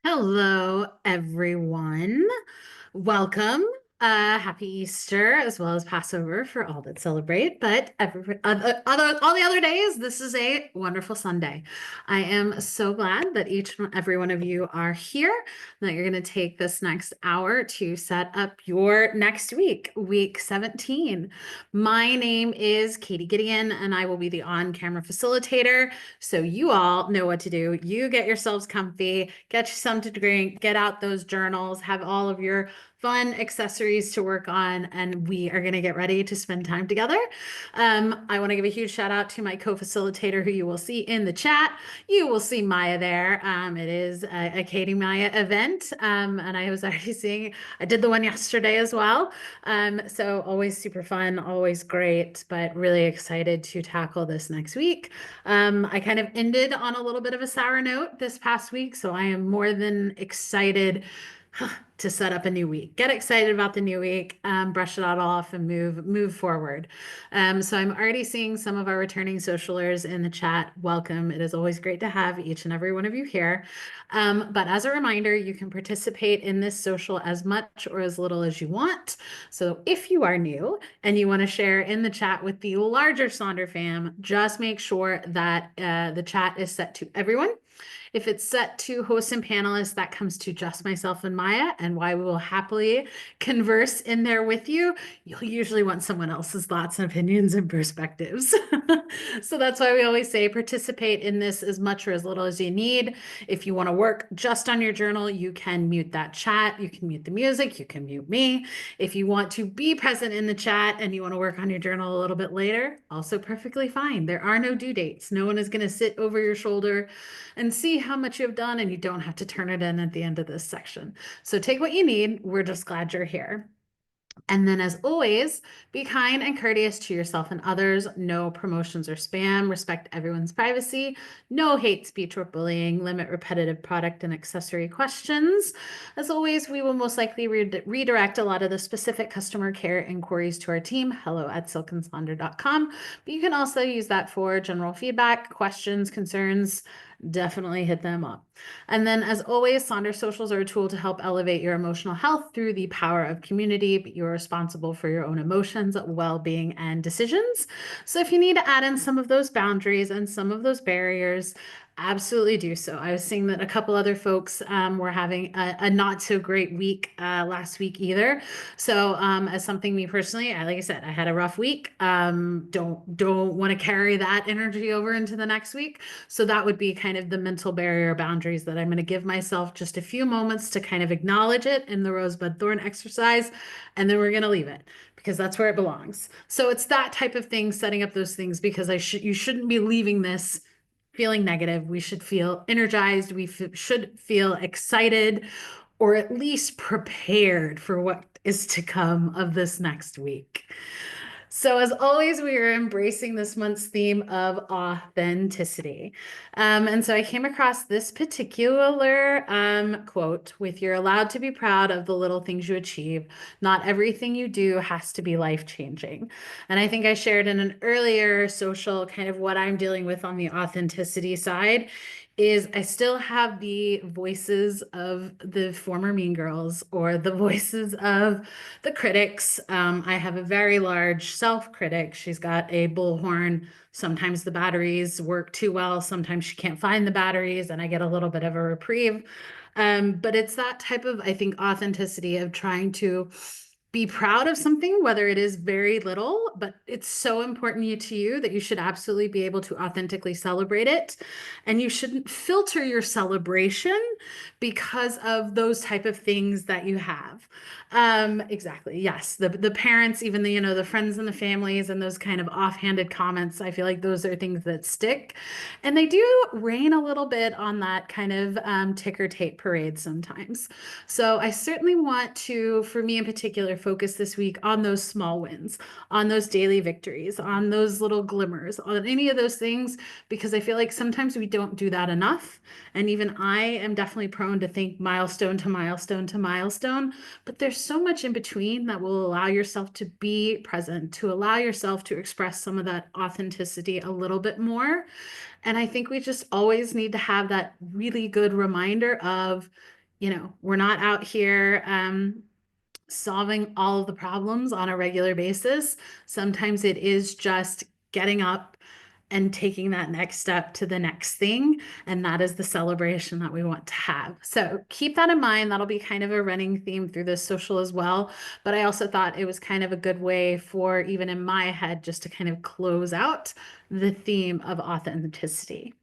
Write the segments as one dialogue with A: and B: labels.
A: Hello, everyone. Welcome. Happy Easter as well as Passover for all that celebrate. But all the other days, this is a wonderful Sunday. I am so glad that every one of you are here, that you're going to take this next hour to set up your next week, week 17. My name is Katie Gideon, and I will be the on-camera facilitator. So you all know what to do. You get yourselves comfy, get you something to drink, get out those journals, have all of your fun accessories to work on, and we are going to get ready to spend time together. I want to give a huge shout out to my co-facilitator who you will see in the chat. You will see Maya there. It is a Katie Maya event, and I was already seeing, I did the one yesterday as well. So always super fun, always great, but really excited to tackle this next week. I kind of ended on a little bit of a sour note this past week, so I am more than excited to set up a new week. Get excited about the new week, brush it all off, and move forward. So I'm already seeing some of our returning socialers in the chat. Welcome. It is always great to have each and every one of you here. But as a reminder, you can participate in this social as much or as little as you want. So if you are new and you want to share in the chat with the larger Sonder fam, just make sure that the chat is set to everyone. If it's set to hosts and panelists, that comes to just myself and Maya, and why we will happily converse in there with you. You'll usually want someone else's thoughts and opinions and perspectives. So that's why we always say participate in this as much or as little as you need. If you want to work just on your journal, you can mute that chat. You can mute the music. You can mute me. If you want to be present in the chat and you want to work on your journal a little bit later, also perfectly fine. There are no due dates. No one is going to sit over your shoulder and see how much you've done, and you don't have to turn it in at the end of this section. So take what you need. We're just glad you're here. And then, as always, be kind and courteous to yourself and others. No promotions or spam. Respect everyone's privacy. No hate speech or bullying. Limit repetitive product and accessory questions. As always, we will most likely redirect a lot of the specific customer care inquiries to our team, hello@silkensonder.com. But you can also use that for general feedback, questions, concerns. Definitely hit them up. And then, as always, Sonder Socials are a tool to help elevate your emotional health through the power of community, but you're responsible for your own emotions, well-being, and decisions. So if you need to add in some of those boundaries and some of those barriers, absolutely do so. I was seeing that a couple other folks were having a not so great week last week either. So as something me personally, like I said, I had a rough week. Don't want to carry that energy over into the next week. So that would be kind of the mental barrier boundaries that I'm going to give myself just a few moments to kind of acknowledge it in the rosebud thorn exercise, and then we're going to leave it because that's where it belongs. So it's that type of thing, setting up those things, because you shouldn't be leaving this feeling negative. We should feel energized. We should feel excited, or at least prepared for what is to come of this next week. So, as always, we are embracing this month's theme of authenticity. And so I came across this particular quote with, "You're allowed to be proud of the little things you achieve. Not everything you do has to be life-changing." And I think I shared in an earlier social kind of what I'm dealing with on the authenticity side is I still have the voices of the former Mean Girls or the voices of the critics. I have a very large self-critic. She's got a bullhorn. Sometimes the batteries work too well. Sometimes she can't find the batteries, and I get a little bit of a reprieve. But it's that type of, I think, authenticity of trying to be proud of something, whether it is very little, but it's so important to you that you should absolutely be able to authentically celebrate it. And you shouldn't filter your celebration because of those type of things that you have. Exactly. Yes. The parents, even the, the friends and the families and those kind of offhanded comments, I feel like those are things that stick. And they do rain a little bit on that kind of ticker tape parade sometimes. So I certainly want to, for me in particular, focus this week on those small wins, on those daily victories, on those little glimmers, on any of those things, because I feel like sometimes we don't do that enough. And even I am definitely prone to think milestone to milestone to milestone, but there's so much in between that will allow yourself to be present, to allow yourself to express some of that authenticity a little bit more. And I think we just always need to have that really good reminder of, we're not out here solving all of the problems on a regular basis. Sometimes it is just getting up and taking that next step to the next thing. And that is the celebration that we want to have. So keep that in mind. That'll be kind of a running theme through this social as well. But I also thought it was kind of a good way for, even in my head, just to kind of close out the theme of authenticity.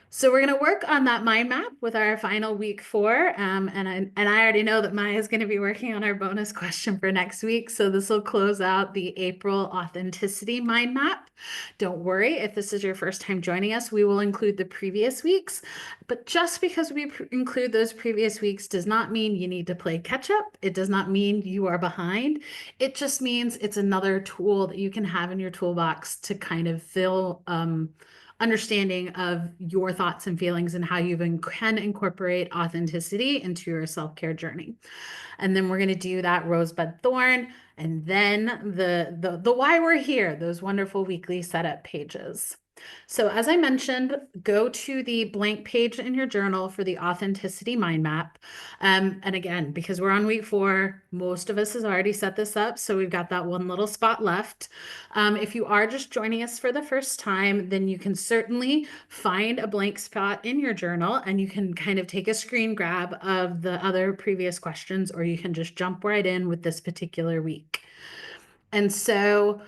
A: So we're going to work on that mind map with our final week 4. And I already know that Maya is going to be working on our bonus question for next week. So this will close out the April authenticity mind map. Don't worry, if this is your first time joining us, we will include the previous weeks. But just because we include those previous weeks does not mean you need to play catch up. It does not mean you are behind. It just means it's another tool that you can have in your toolbox to kind of fill understanding of your thoughts and feelings and how you can incorporate authenticity into your self-care journey. And then we're going to do that rosebud thorn, and then the why we're here, those wonderful weekly setup pages. So as I mentioned, go to the blank page in your journal for the authenticity mind map. And again, because we're on week 4, most of us has already set this up. So we've got that one little spot left. If you are just joining us for the first time, then you can certainly find a blank spot in your journal and you can kind of take a screen grab of the other previous questions, or you can just jump right in with this particular week. And so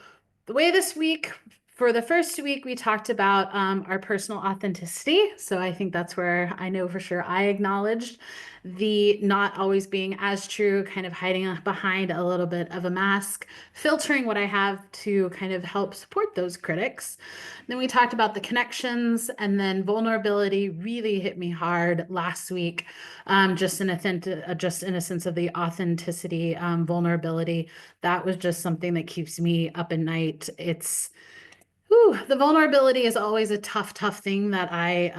A: the way this week, for the first week, we talked about our personal authenticity. So I think that's where I know for sure I acknowledged the not always being as true, kind of hiding behind a little bit of a mask, filtering what I have to kind of help support those critics. Then we talked about the connections, and then vulnerability really hit me hard last week, just in a sense of the authenticity, vulnerability. That was just something that keeps me up at night. The vulnerability is always a tough thing that I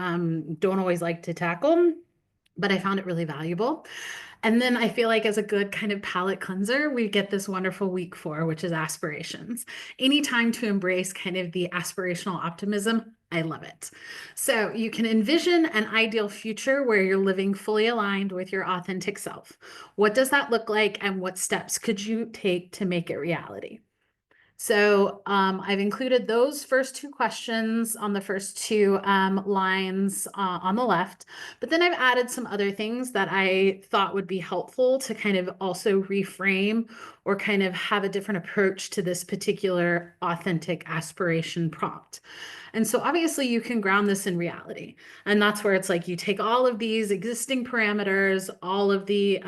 A: don't always like to tackle, but I found it really valuable. And then I feel like as a good kind of palate cleanser, we get this wonderful week 4, which is aspirations. Any time to embrace kind of the aspirational optimism, I love it. So you can envision an ideal future where you're living fully aligned with your authentic self. What does that look like, and what steps could you take to make it reality? So I've included those first 2 questions on the first 2 lines on the left, but then I've added some other things that I thought would be helpful to kind of also reframe or kind of have a different approach to this particular authentic aspiration prompt. And so obviously you can ground this in reality. And that's where it's like you take all of these existing parameters, all of the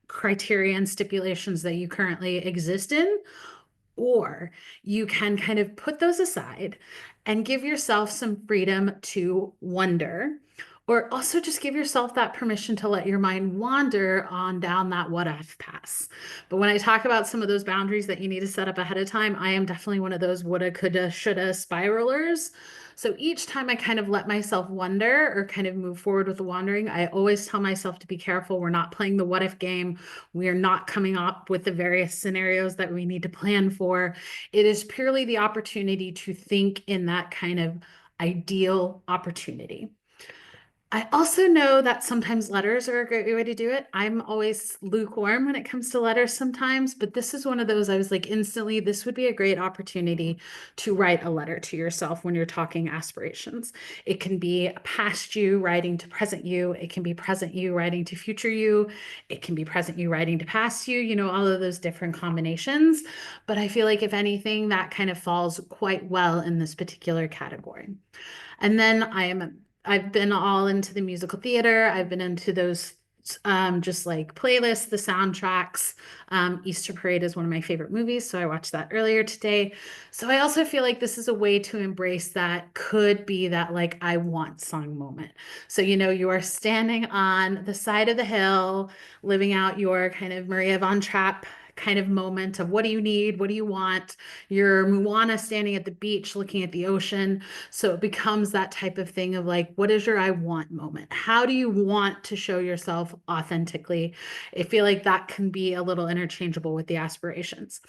A: criteria and stipulations that you currently exist in, or you can kind of put those aside and give yourself some freedom to wonder, or also just give yourself that permission to let your mind wander on down that what if path. But when I talk about some of those boundaries that you need to set up ahead of time, I am definitely one of those woulda, coulda, shoulda spiralers. So each time I kind of let myself wonder or kind of move forward with the wandering, I always tell myself to be careful. We're not playing the what if game. We are not coming up with the various scenarios that we need to plan for. It is purely the opportunity to think in that kind of ideal opportunity. I also know that sometimes letters are a great way to do it. I'm always lukewarm when it comes to letters sometimes, but this is one of those I was like instantly, this would be a great opportunity to write a letter to yourself when you're talking aspirations. It can be past you writing to present you. It can be present you writing to future you. It can be present you writing to past you, all of those different combinations. But I feel like if anything, that kind of falls quite well in this particular category. And then I've been all into the musical theater. I've been into those just like playlists, the soundtracks. Easter Parade is one of my favorite movies, so I watched that earlier today. So I also feel like this is a way to embrace that could be that like I want song moment. So you are standing on the side of the hill, living out your kind of Maria von Trapp kind of moment of what do you need? What do you want? You're Moana standing at the beach looking at the ocean. So it becomes that type of thing of like, what is your I want moment? How do you want to show yourself authentically? I feel like that can be a little interchangeable with the aspirations.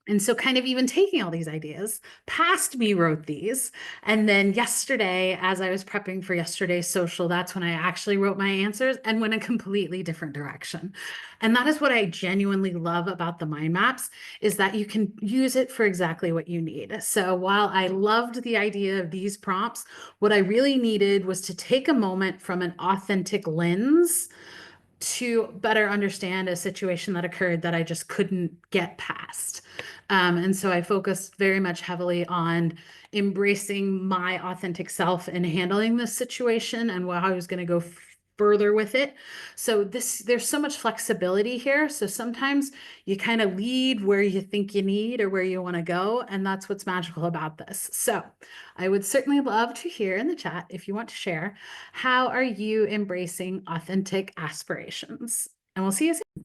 A: And so, kind of even taking all these ideas, past me wrote these. And then yesterday, as I was prepping for yesterday's social, that's when I actually wrote my answers and went a completely different direction. And that is what I genuinely love about the mind maps is that you can use it for exactly what you need. So, while I loved the idea of these prompts, what I really needed was to take a moment from an authentic lens to better understand a situation that occurred that I just couldn't get past. And so I focused very much heavily on embracing my authentic self and handling this situation and how I was going to go further with it. So there's so much flexibility here. So sometimes you kind of lead where you think you need or where you want to go, and that's what's magical about this. So I would certainly love to hear in the chat if you want to share, how are you embracing authentic aspirations? And we'll see you soon.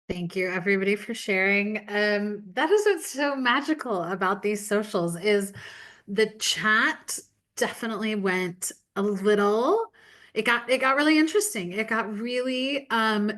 A: Thank you, everybody, for sharing. That is what's so magical about these socials is the chat definitely went a little, it got really interesting. It got really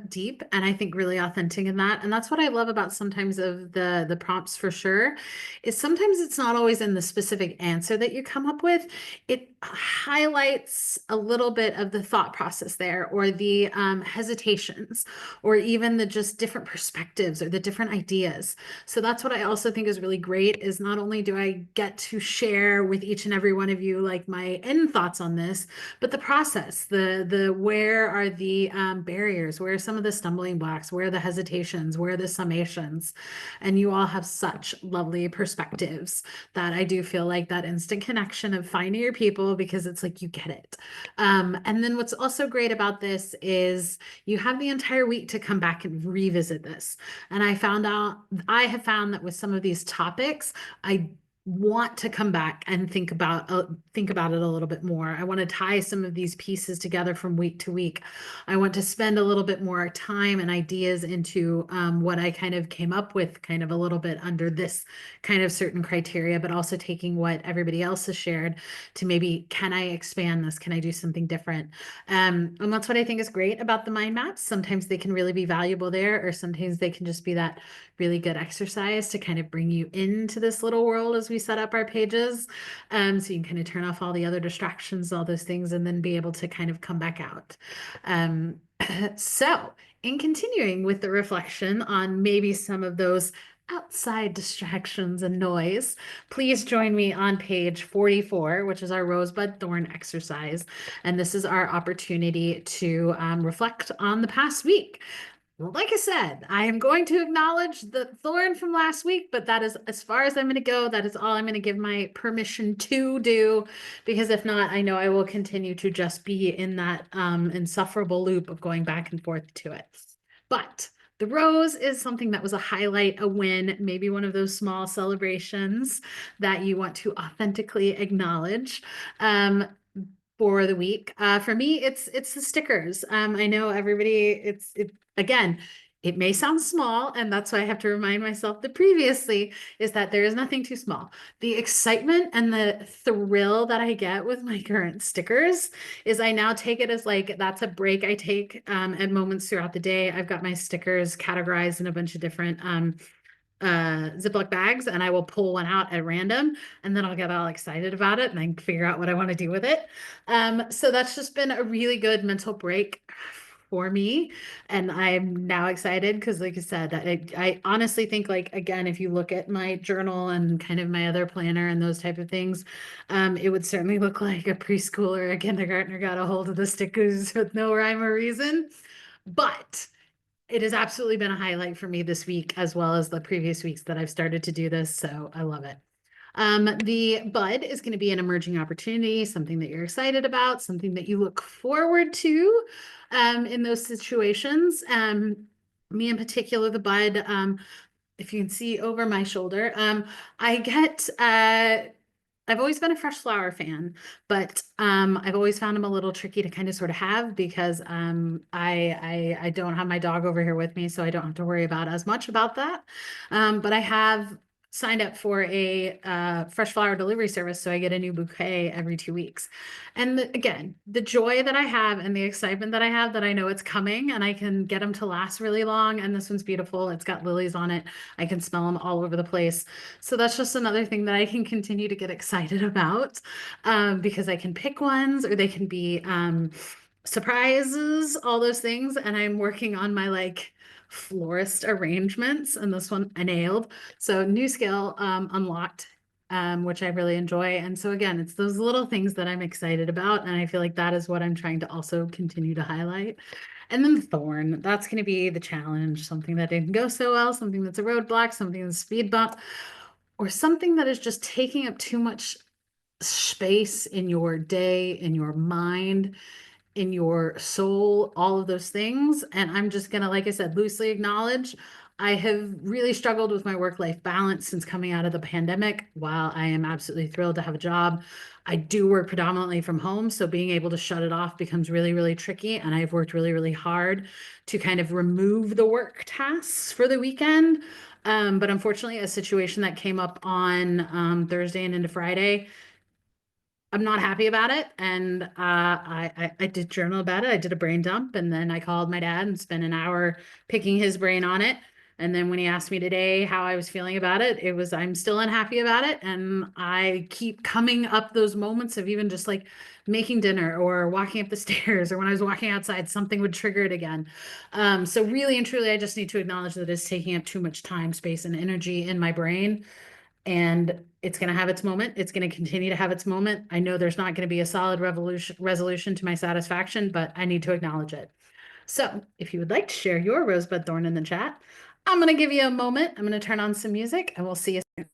A: deep and I think really authentic in that. And that's what I love about sometimes of the prompts for sure, is sometimes it's not always in the specific answer that you come up with. It highlights a little bit of the thought process there or the hesitations or even the just different perspectives or the different ideas. So that's what I also think is really great is not only do I get to share with each and every one of you like my end thoughts on this, but the process, the where are the barriers, where are some of the stumbling blocks, where are the hesitations, where are the summations, and you all have such lovely perspectives that I do feel like that instant connection of finding your people because it's like you get it. And then what's also great about this is you have the entire week to come back and revisit this. And I have found that with some of these topics, I want to come back and think about it a little bit more. I want to tie some of these pieces together from week to week. I want to spend a little bit more time and ideas into what I kind of came up with, kind of a little bit under this kind of certain criteria, but also taking what everybody else has shared to maybe, can I expand this? Can I do something different? And that's what I think is great about the mind maps. Sometimes they can really be valuable there, or sometimes they can just be that really good exercise to kind of bring you into this little world as we set up our pages. So you can kind of turn off all the other distractions, all those things, and then be able to kind of come back out. Um, so in continuing with the reflection on maybe some of those outside distractions and noise, please join me on page 44, which is our rosebud thorn exercise. And this is our opportunity to reflect on the past week. Well, like I said, I am going to acknowledge the thorn from last week, but that is as far as I'm going to go. That is all I'm going to give my permission to do, because if not, I know I will continue to just be in that insufferable loop of going back and forth to it. But the rose is something that was a highlight, a win, maybe one of those small celebrations that you want to authentically acknowledge. For the week. For me, it's the stickers. I know everybody, it again, it may sound small, and that's why I have to remind myself that previously is that there is nothing too small. The excitement and the thrill that I get with my current stickers is I now take it as like that's a break I take at moments throughout the day. I've got my stickers categorized in a bunch of different Ziploc bags, and I will pull one out at random, and then I'll get all excited about it and then figure out what I want to do with it. So that's just been a really good mental break for me. And I'm now excited because, like I said, I honestly think, like, again, if you look at my journal and kind of my other planner and those type of things, it would certainly look like a preschooler, a kindergartner got a hold of the stickers with no rhyme or reason. But it has absolutely been a highlight for me this week, as well as the previous weeks that I've started to do this. So I love it. The bud is going to be an emerging opportunity, something that you're excited about, something that you look forward to in those situations. Me in particular, the bud, if you can see over my shoulder, I get I've always been a fresh flower fan, but I've always found them a little tricky to kind of sort of have because I don't have my dog over here with me, so I don't have to worry about as much about that. But I have signed up for a fresh flower delivery service, so I get a new bouquet every 2 weeks. And again, the joy that I have and the excitement that I have that I know it's coming and I can get them to last really long. And this one's beautiful. It's got lilies on it. I can smell them all over the place. So that's just another thing that I can continue to get excited about because I can pick ones or they can be surprises, all those things. And I'm working on my like florist arrangements, and this one I nailed. So new skill unlocked, which I really enjoy. And so again, it's those little things that I'm excited about. And I feel like that is what I'm trying to also continue to highlight. And then thorn, that's going to be the challenge, something that didn't go so well, something that's a roadblock, something that's a speed bump, or something that is just taking up too much space in your day, in your mind, in your soul, all of those things. And I'm just gonna, like I said, loosely acknowledge I have really struggled with my work-life balance since coming out of the pandemic. While I am absolutely thrilled to have a job, I do work predominantly from home, so being able to shut it off becomes really, really tricky. And I've worked really, really hard to kind of remove the work tasks for the weekend. But unfortunately, a situation that came up on Thursday and into Friday, I'm not happy about it. And I did journal about it. I did a brain dump, and then I called my dad and spent an hour picking his brain on it. And then when he asked me today how I was feeling about it, it was I'm still unhappy about it. And I keep coming up those moments of even just like making dinner or walking up the stairs, or when I was walking outside, something would trigger it again. So really and truly, I just need to acknowledge that it's taking up too much time, space, and energy in my brain, and it's going to have its moment. It's going to continue to have its moment. I know there's not going to be a solid resolution to my satisfaction, but I need to acknowledge it. So if you would like to share your rosebud thorn in the chat, I'm going to give you a moment. I'm going to turn on some music and we'll see you soon.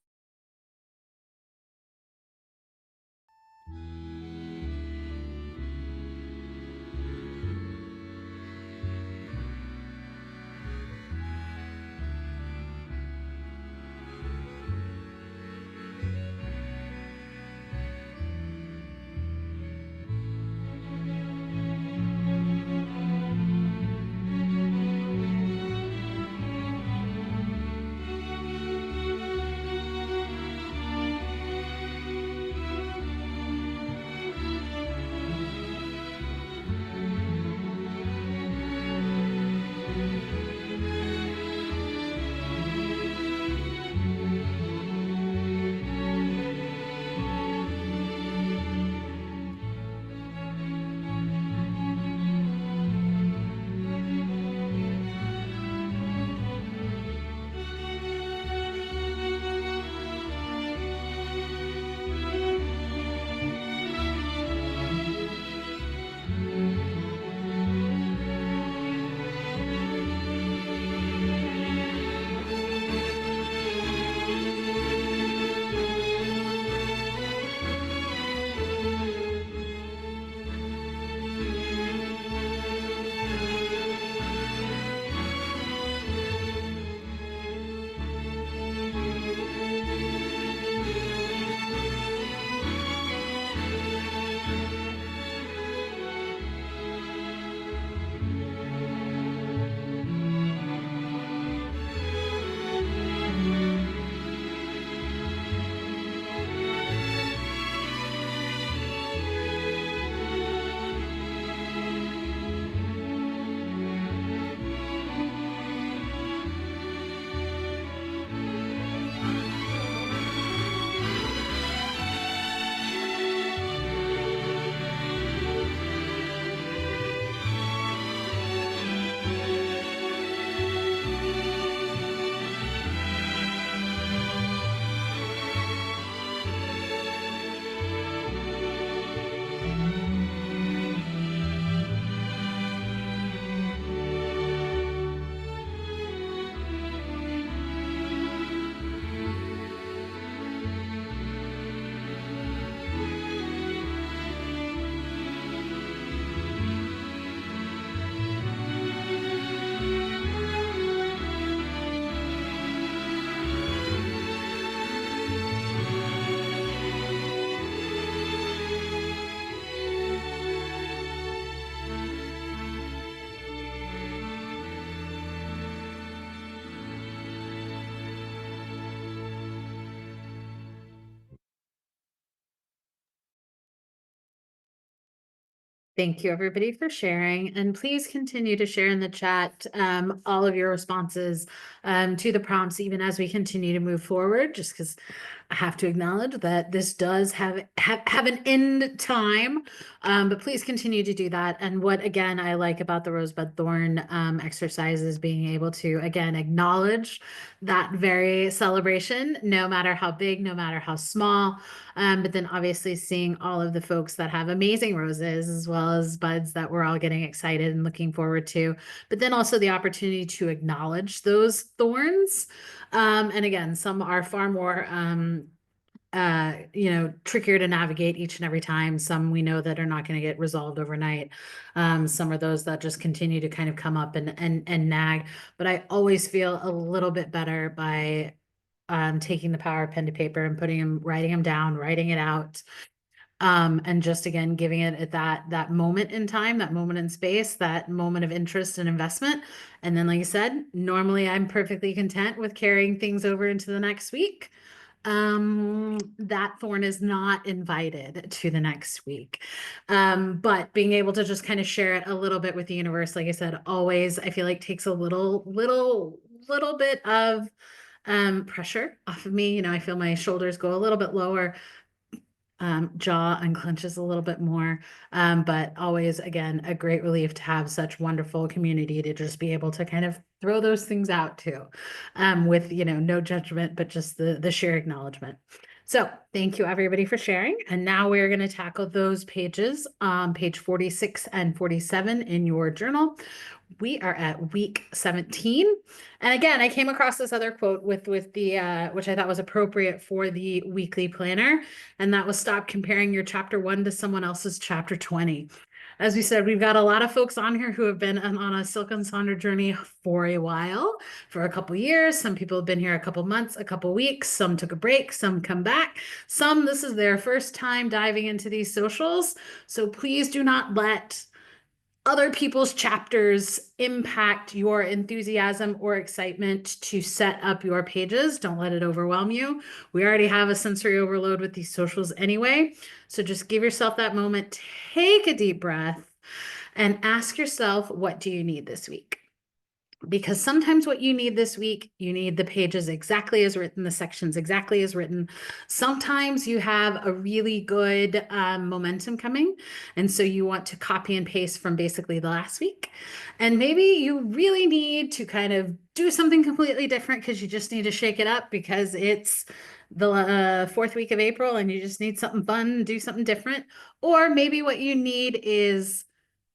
A: Thank you, everybody, for sharing. And please continue to share in the chat all of your responses to the prompts, even as we continue to move forward, just because I have to acknowledge that this does have an end time, but please continue to do that. And what, again, I like about the Rosebud Thorn exercise is being able to, again, acknowledge that very celebration, no matter how big, no matter how small. But then obviously seeing all of the folks that have amazing roses, as well as buds that we're all getting excited and looking forward to. But then also the opportunity to acknowledge those thorns. And again, some are far more trickier to navigate each and every time. Some we know that are not going to get resolved overnight. Some are those that just continue to kind of come up and nag. But I always feel a little bit better by taking the power of pen to paper and writing them down, writing it out. And just again, giving it at that moment in time, that moment in space, that moment of interest and investment. And then, like you said, normally I'm perfectly content with carrying things over into the next week. That thorn is not invited to the next week. But being able to just kind of share it a little bit with the universe, like I said, always I feel like takes a little bit of pressure off of me. I feel my shoulders go a little bit lower, jaw unclenches a little bit more. But always, again, a great relief to have such wonderful community to just be able to kind of throw those things out too, with, no judgment, but just the sheer acknowledgement. So thank you everybody for sharing. And now we're going to tackle those pages, page 46 and 47 in your journal. We are at week 17. And again, I came across this other quote with the which I thought was appropriate for the weekly planner. And that was, stop comparing your chapter 1 to someone else's chapter 20. As we said, we've got a lot of folks on here who have been on a Silk and Sonder journey for a while, for a couple years. Some people have been here a couple months, a couple weeks. Some took a break, some come back. Some, this is their first time diving into these socials. So please do not let other people's chapters impact your enthusiasm or excitement to set up your pages. Don't let it overwhelm you. We already have a sensory overload with these socials anyway. So just give yourself that moment, take a deep breath, and ask yourself, what do you need this week? Because sometimes what you need this week, you need the pages exactly as written, the sections exactly as written. Sometimes you have a really good momentum coming, and so you want to copy and paste from basically the last week. And maybe you really need to kind of do something completely different because you just need to shake it up because it's the fourth week of April and you just need something fun, do something different. Or maybe what you need is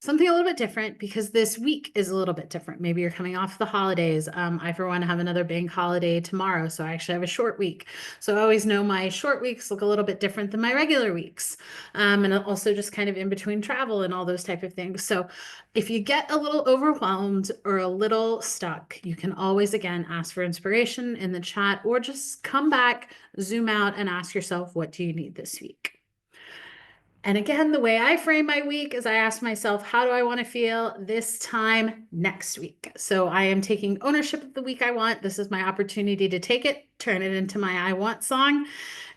A: something a little bit different because this week is a little bit different. Maybe you're coming off the holidays. I, for one, have another bank holiday tomorrow, so I actually have a short week. So I always know my short weeks look a little bit different than my regular weeks. And also just kind of in between travel and all those type of things. So if you get a little overwhelmed or a little stuck, you can always, again, ask for inspiration in the chat or just come back, zoom out, and ask yourself, what do you need this week? And again, the way I frame my week is I ask myself, how do I want to feel this time next week? So I am taking ownership of the week I want. This is my opportunity to take it, turn it into my I want song.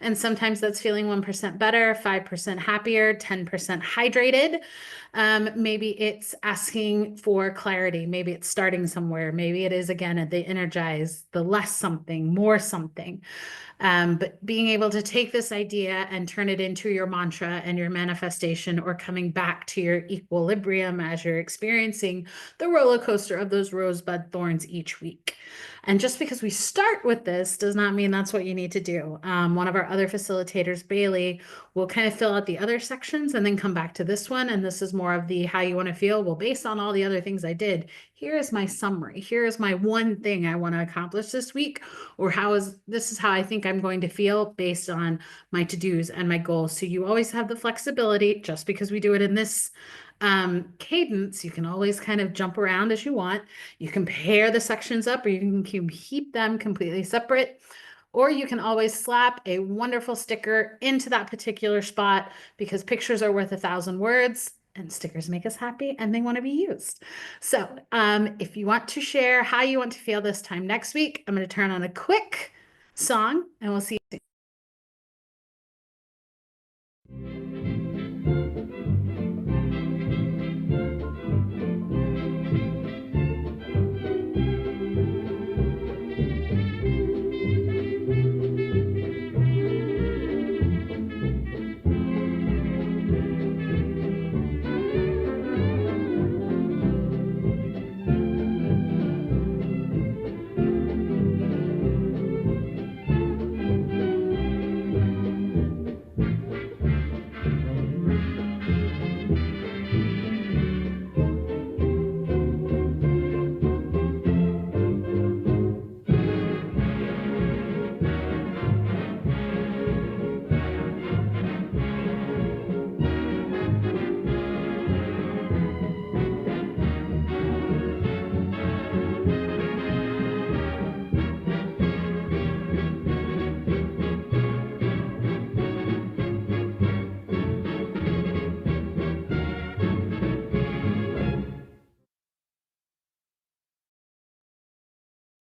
A: And sometimes that's feeling 1% better, 5% happier, 10% hydrated. Maybe it's asking for clarity. Maybe it's starting somewhere. Maybe it is, again, the energize, the less something, more something. But being able to take this idea and turn it into your mantra and your manifestation, or coming back to your equilibrium as you're experiencing the roller coaster of those rosebud thorns each week. And just because we start with this does not mean that's what you need to do. One of our other facilitators, Bailey, will kind of fill out the other sections and then come back to this one. And this is more of the how you want to feel. Well, based on all the other things I did, here is my summary. Here is my one thing I want to accomplish this week, or this is how I think I'm going to feel based on my to-dos and my goals. So you always have the flexibility. Just because we do it in this cadence, you can always kind of jump around as you want. You can pair the sections up, or you can keep them completely separate. Or you can always slap a wonderful sticker into that particular spot, because pictures are worth 1,000 words. And stickers make us happy and they want to be used. So if you want to share how you want to feel this time next week, I'm going to turn on a quick song and we'll see you soon.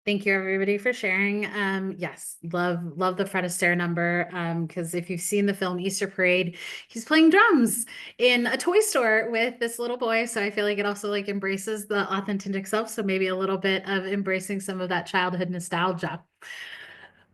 A: Thank you everybody for sharing. Yes, love the Fred Astaire number. Because if you've seen the film Easter Parade, he's playing drums in a toy store with this little boy. So I feel like it also like embraces the authentic self. So maybe a little bit of embracing some of that childhood nostalgia.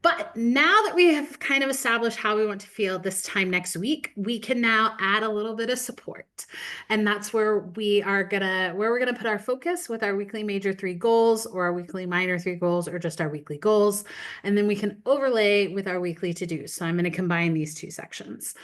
A: But now that we have kind of established how we want to feel this time next week, we can now add a little bit of support. And that's where we're gonna put our focus with our weekly major 3 goals or our weekly minor 3 goals or just our weekly goals. And then we can overlay with our weekly to-dos. So I'm gonna combine these 2 sections.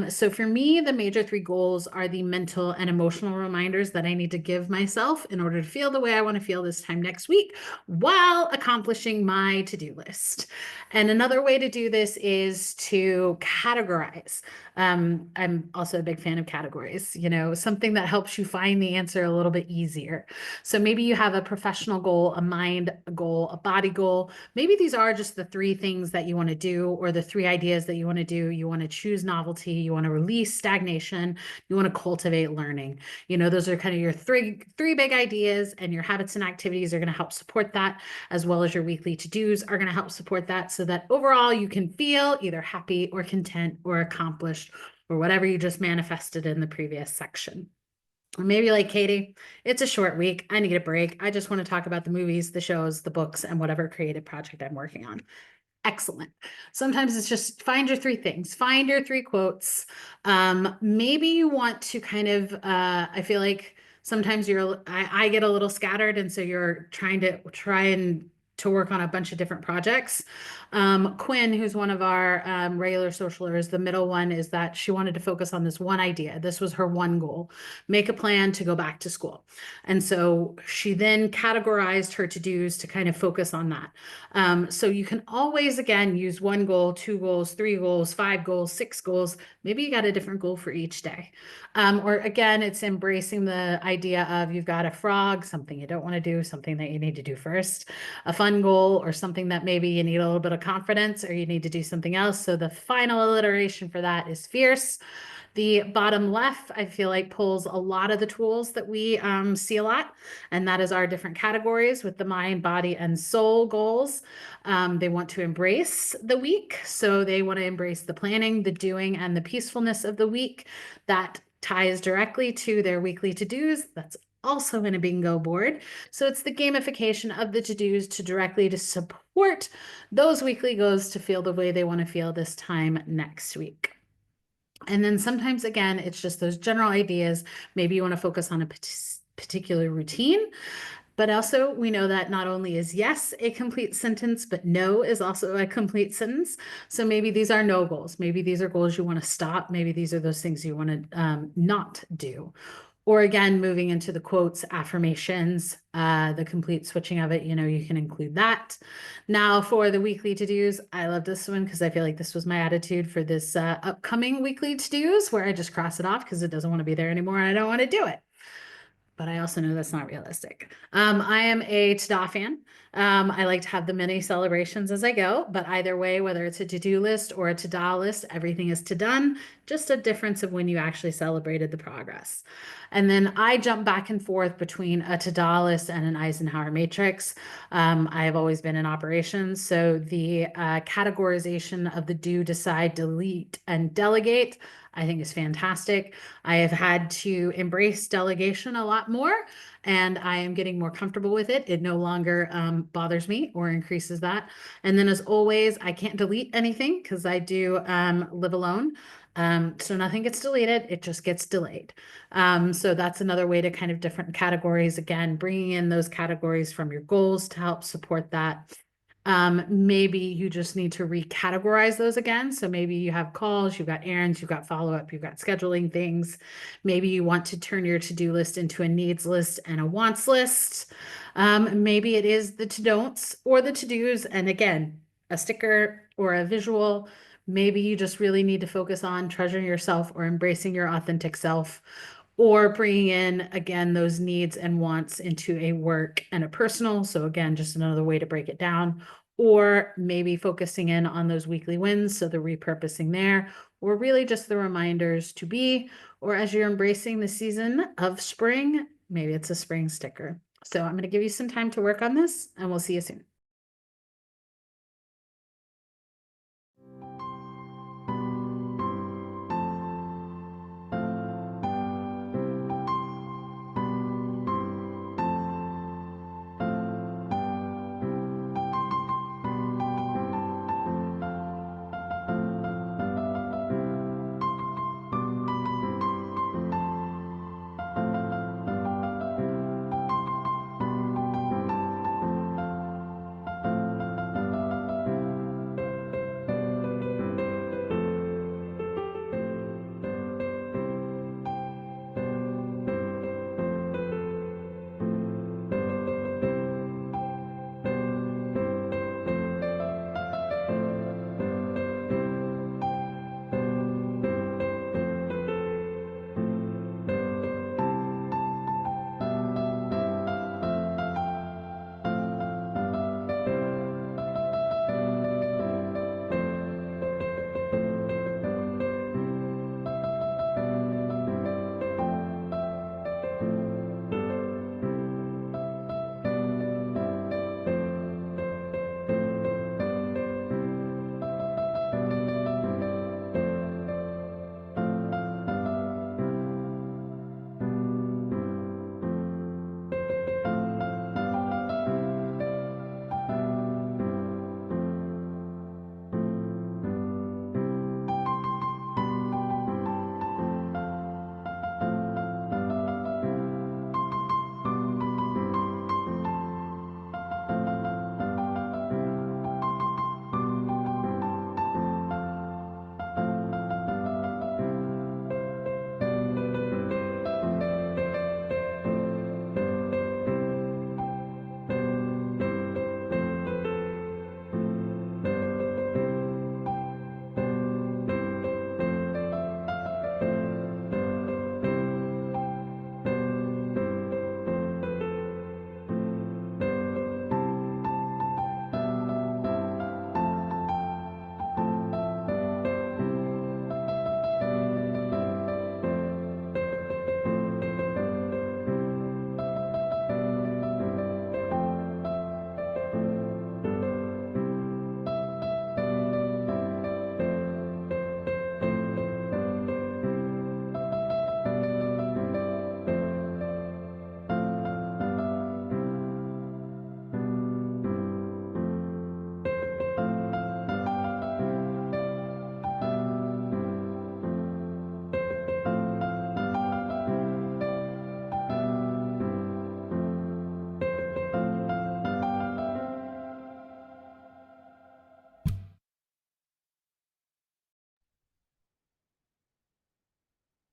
A: So for me, the major 3 goals are the mental and emotional reminders that I need to give myself in order to feel the way I want to feel this time next week while accomplishing my to-do list. And another way to do this is to categorize. I'm also a big fan of categories, something that helps you find the answer a little bit easier. So maybe you have a professional goal, a mind goal, a body goal. Maybe these are just the 3 things that you want to do or the 3 ideas that you want to do. You want to choose novelty, you want to release stagnation, you want to cultivate learning. Those are kind of your three big ideas, and your habits and activities are going to help support that, as well as your weekly to-dos are going to help support that, so that overall you can feel either happy or content or accomplished or whatever you just manifested in the previous section. Or maybe like Katie, it's a short week. I need a break. I just want to talk about the movies, the shows, the books, and whatever creative project I'm working on. Excellent. Sometimes it's just find your 3 things, find your 3 quotes. Maybe you want to kind of, I feel like sometimes I get a little scattered. And so you're trying to work on a bunch of different projects. Quinn, who's one of our regular socialers, the middle one is that she wanted to focus on this one idea. This was her one goal, make a plan to go back to school. And so she then categorized her to-dos to kind of focus on that. So you can always, again, use 1 goal, 2 goals, 3 goals, 5 goals, 6 goals. Maybe you got a different goal for each day. Or again, it's embracing the idea of you've got a frog, something you don't want to do, something that you need to do first, a fun goal, or something that maybe you need a little bit of confidence or you need to do something else. So the final alliteration for that is fierce. The bottom left, I feel like, pulls a lot of the tools that we see a lot, and that is our different categories with the mind, body, and soul goals. They want to embrace the week, so they want to embrace the planning, the doing, and the peacefulness of the week. That ties directly to their weekly to-dos. That's also in a bingo board. So it's the gamification of the to-dos to directly to support those weekly goals to feel the way they want to feel this time next week. And then sometimes, again, it's just those general ideas. Maybe you want to focus on a particular routine, but also we know that not only is yes a complete sentence, but no is also a complete sentence. So maybe these are no goals. Maybe these are goals you want to stop. Maybe these are those things you want to not do. Or again, moving into the quotes, affirmations, the complete switching of it, you can include that. Now for the weekly to-dos, I love this one because I feel like this was my attitude for this upcoming weekly to-dos, where I just cross it off because it doesn't want to be there anymore and I don't want to do it. But I also know that's not realistic. I am a ta-da fan. I like to have the mini celebrations as I go, but either way, whether it's a to-do list or a to-da list, everything is to done, just a difference of when you actually celebrated the progress. And then I jump back and forth between a to-da list and an Eisenhower matrix. I have always been in operations, so the categorization of the do, decide, delete, and delegate I think is fantastic. I have had to embrace delegation a lot more, and I am getting more comfortable with it. It no longer bothers me or increases that. And then as always, I can't delete anything because I do live alone. So nothing gets deleted, it just gets delayed. So that's another way to kind of different categories, again, bringing in those categories from your goals to help support that. Maybe you just need to recategorize those again. So maybe you have calls, you've got errands, you've got follow-up, you've got scheduling things. Maybe you want to turn your to-do list into a needs list and a wants list. Maybe it is the to-don'ts or the to-dos. And again, a sticker or a visual. Maybe you just really need to focus on treasuring yourself or embracing your authentic self, or bringing in, again, those needs and wants into a work and a personal. So again, just another way to break it down, or maybe focusing in on those weekly wins. So the repurposing there, or really just the reminders to be, or as you're embracing the season of spring, maybe it's a spring sticker. So I'm going to give you some time to work on this, and we'll see you soon.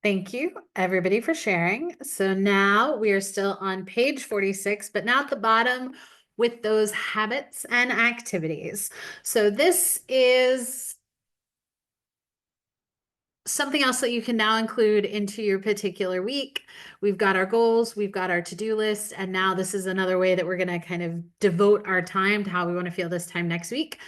A: Thank you, everybody, for sharing. So now we are still on page 46, but now at the bottom with those habits and activities. So this is something else that you can now include into your particular week. We've got our goals, we've got our to-do list, and now this is another way that we're going to kind of devote our time to how we want to feel this time next week.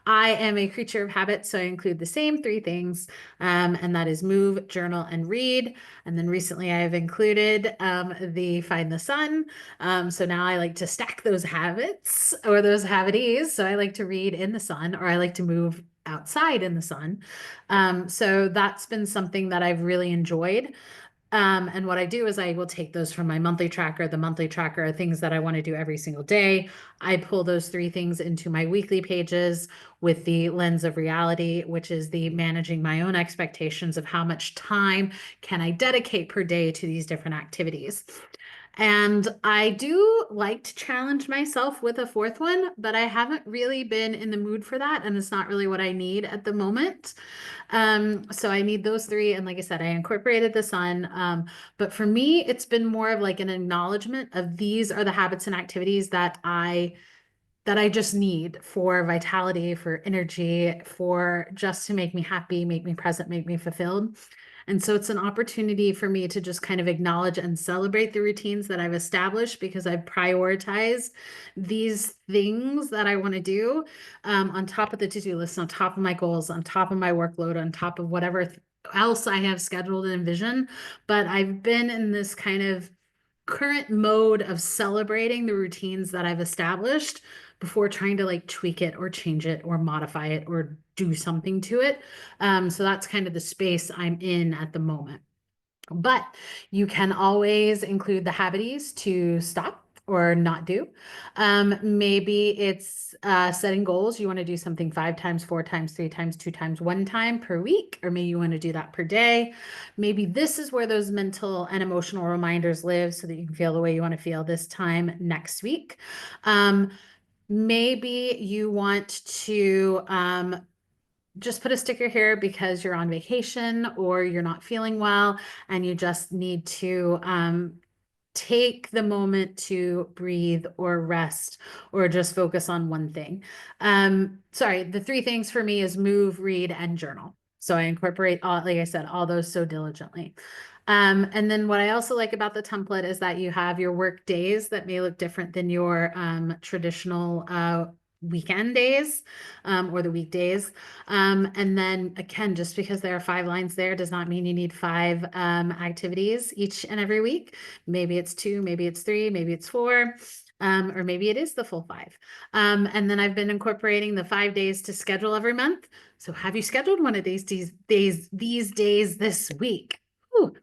A: I am a creature of habit, so I include the same three things, and that is move, journal, and read. And then recently I have included the find the sun. So now I like to stack those habits or those habities. So I like to read in the sun, or I like to move outside in the sun. So that's been something that I've really enjoyed. And what I do is I will take those from my monthly tracker. The monthly tracker are things that I want to do every single day. I pull those three things into my weekly pages with the lens of reality, which is the managing my own expectations of how much time can I dedicate per day to these different activities. And I do like to challenge myself with a fourth one, but I haven't really been in the mood for that. And it's not really what I need at the moment. So I need those three. And like I said, I incorporated the sun. But for me, it's been more of like an acknowledgement of these are the habits and activities that I just need for vitality, for energy, for just to make me happy, make me present, make me fulfilled. And so it's an opportunity for me to just kind of acknowledge and celebrate the routines that I've established because I've prioritized these things that I want to do on top of the to-do list, on top of my goals, on top of my workload, on top of whatever else I have scheduled and envisioned. But I've been in this kind of current mode of celebrating the routines that I've established before trying to like tweak it or change it or modify it or do something to it. So that's kind of the space I'm in at the moment. But you can always include the habities to stop or not do. Maybe it's setting goals. You want to do something 5 times, 4 times, 3 times, 2 times, 1 time per week, or maybe you want to do that per day. Maybe this is where those mental and emotional reminders live so that you can feel the way you want to feel this time next week. Maybe you want to just put a sticker here because you're on vacation or you're not feeling well and you just need to take the moment to breathe or rest or just focus on one thing. Sorry, the three things for me is move, read, and journal. So I incorporate all, like I said, all those so diligently. And then what I also like about the template is that you have your work days that may look different than your traditional weekend days or the weekdays. And then again, just because there are 5 lines there does not mean you need 5 activities each and every week. Maybe it's 2, maybe it's 3, maybe it's 4. Or maybe it is the full 5. And then I've been incorporating the 5 days to schedule every month. So have you scheduled one of these days this week? Ooh.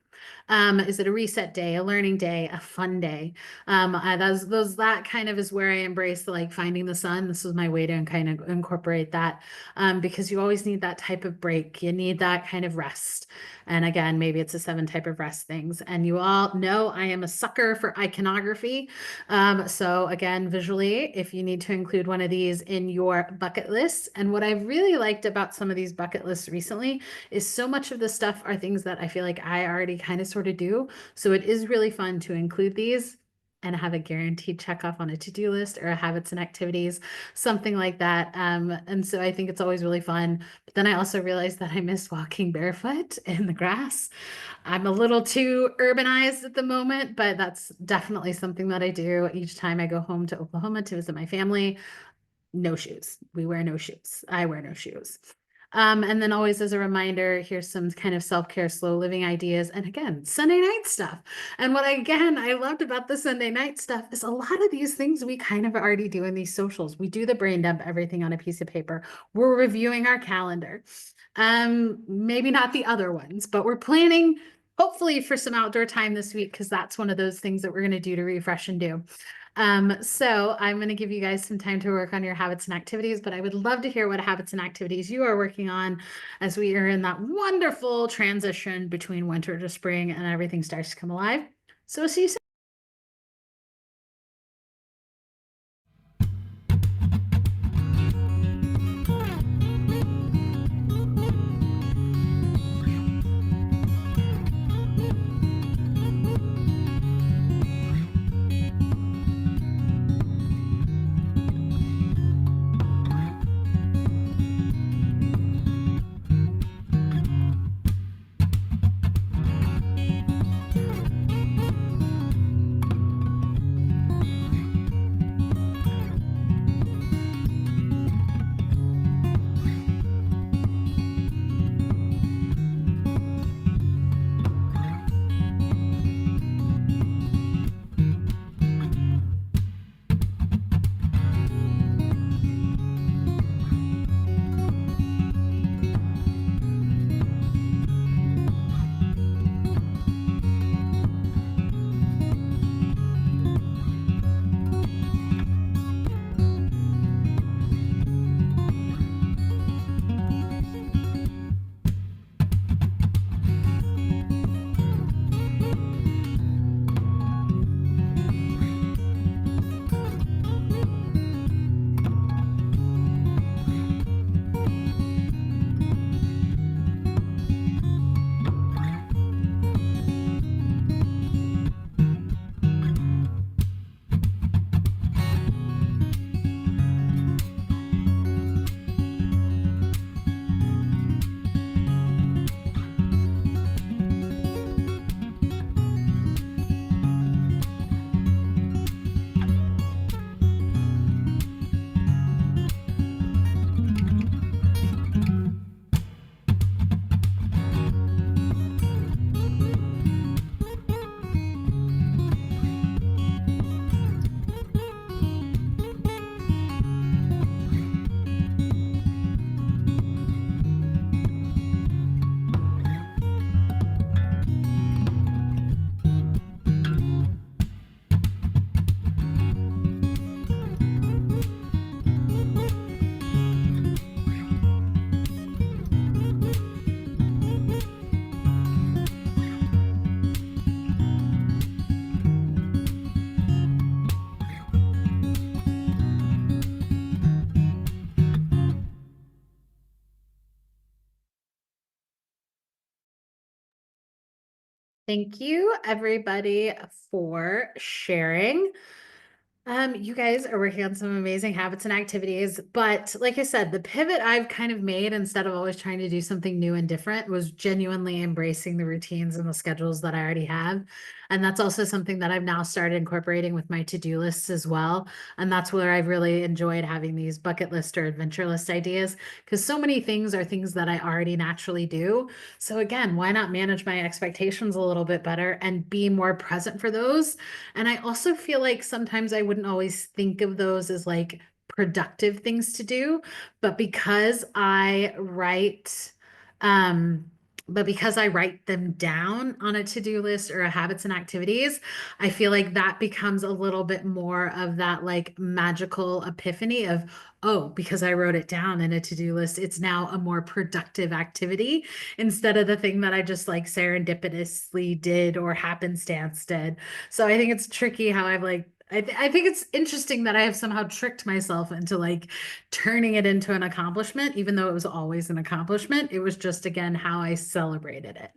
A: Is it a reset day, a learning day, a fun day? That kind of is where I embrace the, like finding the sun. This was my way to kind of incorporate that because you always need that type of break. You need that kind of rest. And again, maybe it's a 7 type of rest things. And you all know I am a sucker for iconography. So again, visually, if you need to include one of these in your bucket list. And what I've really liked about some of these bucket lists recently is so much of the stuff are things that I feel like I already kind of sort of do. So it is really fun to include these and have a guaranteed check off on a to-do list or a habits and activities, something like that. And so I think it's always really fun. But then I also realized that I miss walking barefoot in the grass. I'm a little too urbanized at the moment, but that's definitely something that I do each time I go home to Oklahoma to visit my family. No shoes. We wear no shoes. I wear no shoes. And then always as a reminder, here's some kind of self-care, slow living ideas. And again, Sunday night stuff. And what I loved about the Sunday night stuff is a lot of these things we kind of already do in these socials. We do the brain dump, everything on a piece of paper. We're reviewing our calendar. Maybe not the other ones, but we're planning hopefully for some outdoor time this week because that's one of those things that we're going to do to refresh and do. So I'm going to give you guys some time to work on your habits and activities, but I would love to hear what habits and activities you are working on as we are in that wonderful transition between winter to spring and everything starts to come alive. So see you soon. Thank you, everybody, for sharing. You guys are working on some amazing habits and activities, but like I said, the pivot I've kind of made instead of always trying to do something new and different was genuinely embracing the routines and the schedules that I already have. And that's also something that I've now started incorporating with my to-do lists as well. And that's where I've really enjoyed having these bucket list or adventure list ideas because so many things are things that I already naturally do. So again, why not manage my expectations a little bit better and be more present for those? And I also feel like sometimes I wouldn't always think of those as like productive things to do, but because I write, um, but because I write them down on a to-do list or a habits and activities, I feel like that becomes a little bit more of that like magical epiphany of, oh, because I wrote it down in a to-do list, it's now a more productive activity instead of the thing that I just like serendipitously did or happenstance did. So I think it's tricky how I've like I think it's interesting that I have somehow tricked myself into like turning it into an accomplishment, even though it was always an accomplishment. It was just again how I celebrated it.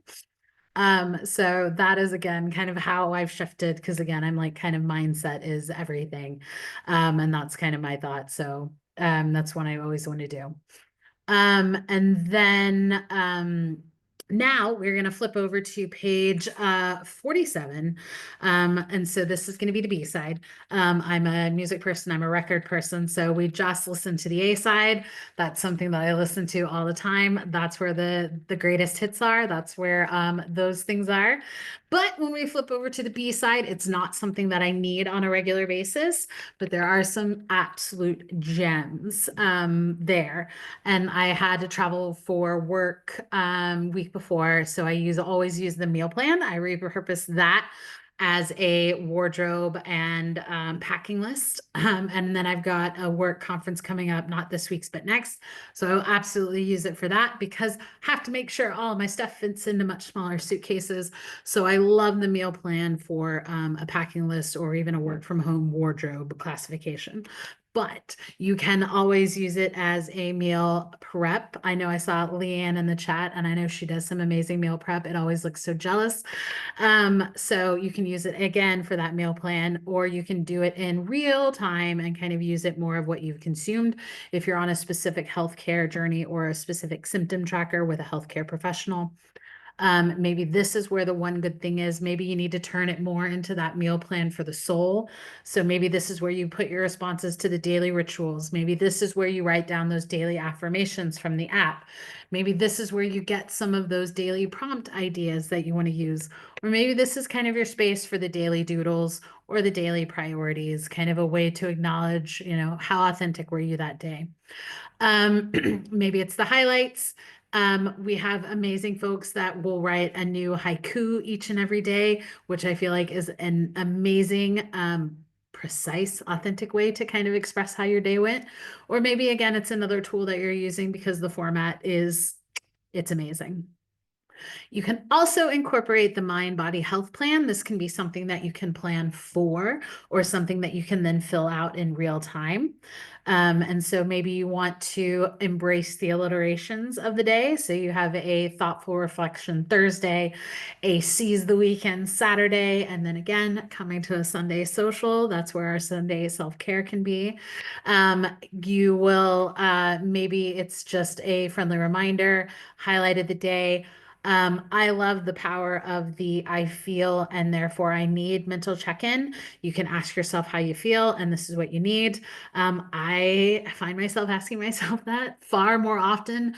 A: So that is again kind of how I've shifted because again, I'm like kind of mindset is everything. And that's kind of my thought. So that's what I always want to do. And then now we're going to flip over to page 47. And so this is going to be the B side. I'm a music person, I'm a record person. So we just listened to the A side. That's something that I listen to all the time. That's where the greatest hits are. That's where those things are. But when we flip over to the B side, it's not something that I need on a regular basis, but there are some absolute gems there. And I had to travel for work week before, so I always use the meal plan. I repurpose that as a wardrobe and packing list. And then I've got a work conference coming up, not this week's, but next. So I'll absolutely use it for that because I have to make sure all my stuff fits into much smaller suitcases. So I love the meal plan for a packing list or even a work from home wardrobe classification. But you can always use it as a meal prep. I know I saw Leanne in the chat and I know she does some amazing meal prep. It always looks so jealous. So you can use it again for that meal plan, or you can do it in real time and kind of use it more of what you've consumed. If you're on a specific healthcare journey or a specific symptom tracker with a healthcare professional, maybe this is where the one good thing is. Maybe you need to turn it more into that meal plan for the soul. So maybe this is where you put your responses to the daily rituals. Maybe this is where you write down those daily affirmations from the app. Maybe this is where you get some of those daily prompt ideas that you want to use. Or maybe this is kind of your space for the daily doodles or the daily priorities, kind of a way to acknowledge, how authentic were you that day. Maybe it's the highlights. We have amazing folks that will write a new haiku each and every day, which I feel like is an amazing, precise, authentic way to kind of express how your day went. Or maybe again, it's another tool that you're using because the format it's amazing. You can also incorporate the mind body health plan. This can be something that you can plan for or something that you can then fill out in real time. And so maybe you want to embrace the alliterations of the day. So you have a thoughtful reflection Thursday, a seize the weekend Saturday, and then again, coming to a Sunday social. That's where our Sunday self-care can be. You will, maybe it's just a friendly reminder, highlighted the day. I love the power of the I feel and therefore I need mental check-in. You can ask yourself how you feel and this is what you need. I find myself asking myself that far more often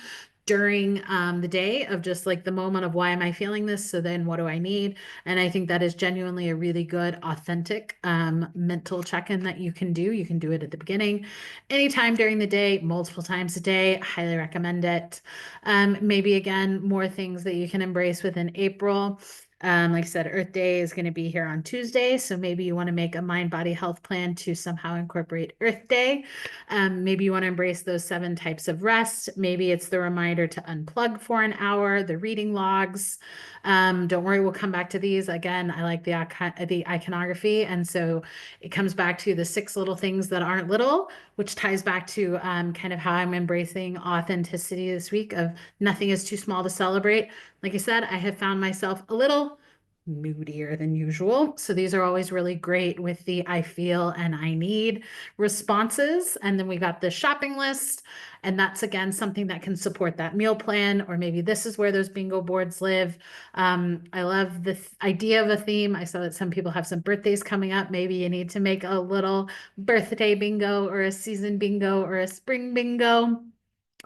A: during the day of just like the moment of why am I feeling this? So then what do I need? And I think that is genuinely a really good, authentic mental check-in that you can do. You can do it at the beginning, anytime during the day, multiple times a day. Highly recommend it. Maybe again, more things that you can embrace within April. Like I said, Earth Day is going to be here on Tuesday. So maybe you want to make a mind body health plan to somehow incorporate Earth Day. Maybe you want to embrace those 7 types of rest. Maybe it's the reminder to unplug for an hour, the reading logs. Don't worry, we'll come back to these. Again, I like the iconography. And so it comes back to the 6 little things that aren't little, which ties back to kind of how I'm embracing authenticity this week of nothing is too small to celebrate. Like I said, I have found myself a little moodier than usual. So these are always really great with the I feel and I need responses. And then we got the shopping list. And that's again something that can support that meal plan, or maybe this is where those bingo boards live. I love the idea of a theme. I saw that some people have some birthdays coming up. Maybe you need to make a little birthday bingo or a season bingo or a spring bingo.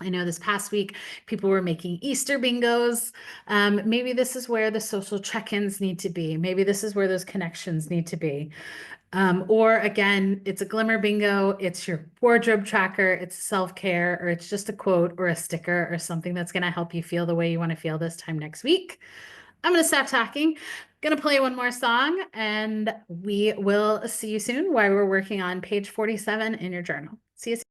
A: I know this past week people were making Easter bingos. Maybe this is where the social check-ins need to be. Maybe this is where those connections need to be. Or again, it's a glimmer bingo, it's your wardrobe tracker, it's self-care, or it's just a quote or a sticker or something that's going to help you feel the way you want to feel this time next week. I'm going to stop talking. Going to play one more song, and we will see you soon while we're working on page 47 in your journal. See you soon.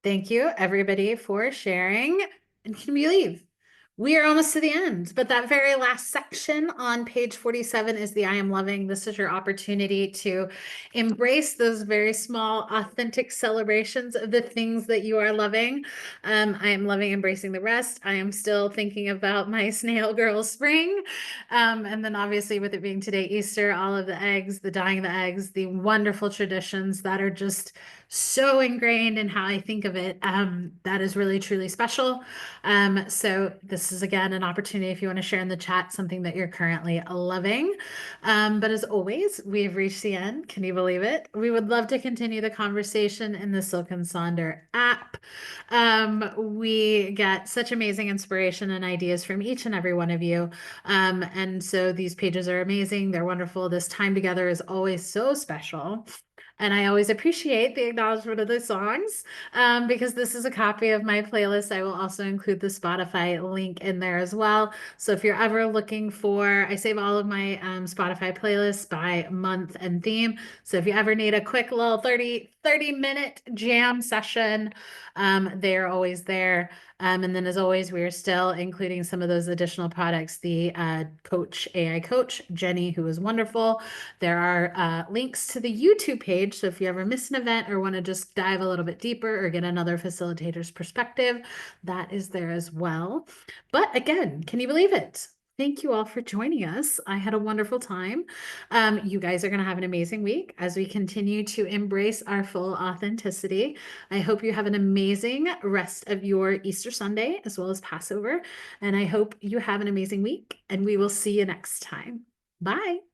A: Thank you, everybody, for sharing. And can we leave? We are almost to the end, but that very last section on page 47 is the I am loving. This is your opportunity to embrace those very small, authentic celebrations of the things that you are loving. I am loving embracing the rest. I am still thinking about my snail girl spring. And then obviously with it being today, Easter, all of the eggs, the dyeing of the eggs, the wonderful traditions that are just so ingrained in how I think of it. That is really, truly special. So this is again an opportunity if you want to share in the chat something that you're currently loving. But as always, we've reached the end. Can you believe it? We would love to continue the conversation in the Silk and Sonder app. We get such amazing inspiration and ideas from each and every one of you. And so these pages are amazing. They're wonderful. This time together is always so special. And I always appreciate the acknowledgement of the songs because this is a copy of my playlist. I will also include the Spotify link in there as well. So if you're ever looking for, I save all of my Spotify playlists by month and theme. So if you ever need a quick little 30-minute jam session, they're always there. And then as always, we are still including some of those additional products. The AI coach, Jenny, who is wonderful. There are links to the YouTube page. So if you ever miss an event or want to just dive a little bit deeper or get another facilitator's perspective, that is there as well. But again, can you believe it? Thank you all for joining us. I had a wonderful time. You guys are going to have an amazing week as we continue to embrace our full authenticity. I hope you have an amazing rest of your Easter Sunday as well as Passover. And I hope you have an amazing week, and we will see you next time. Bye.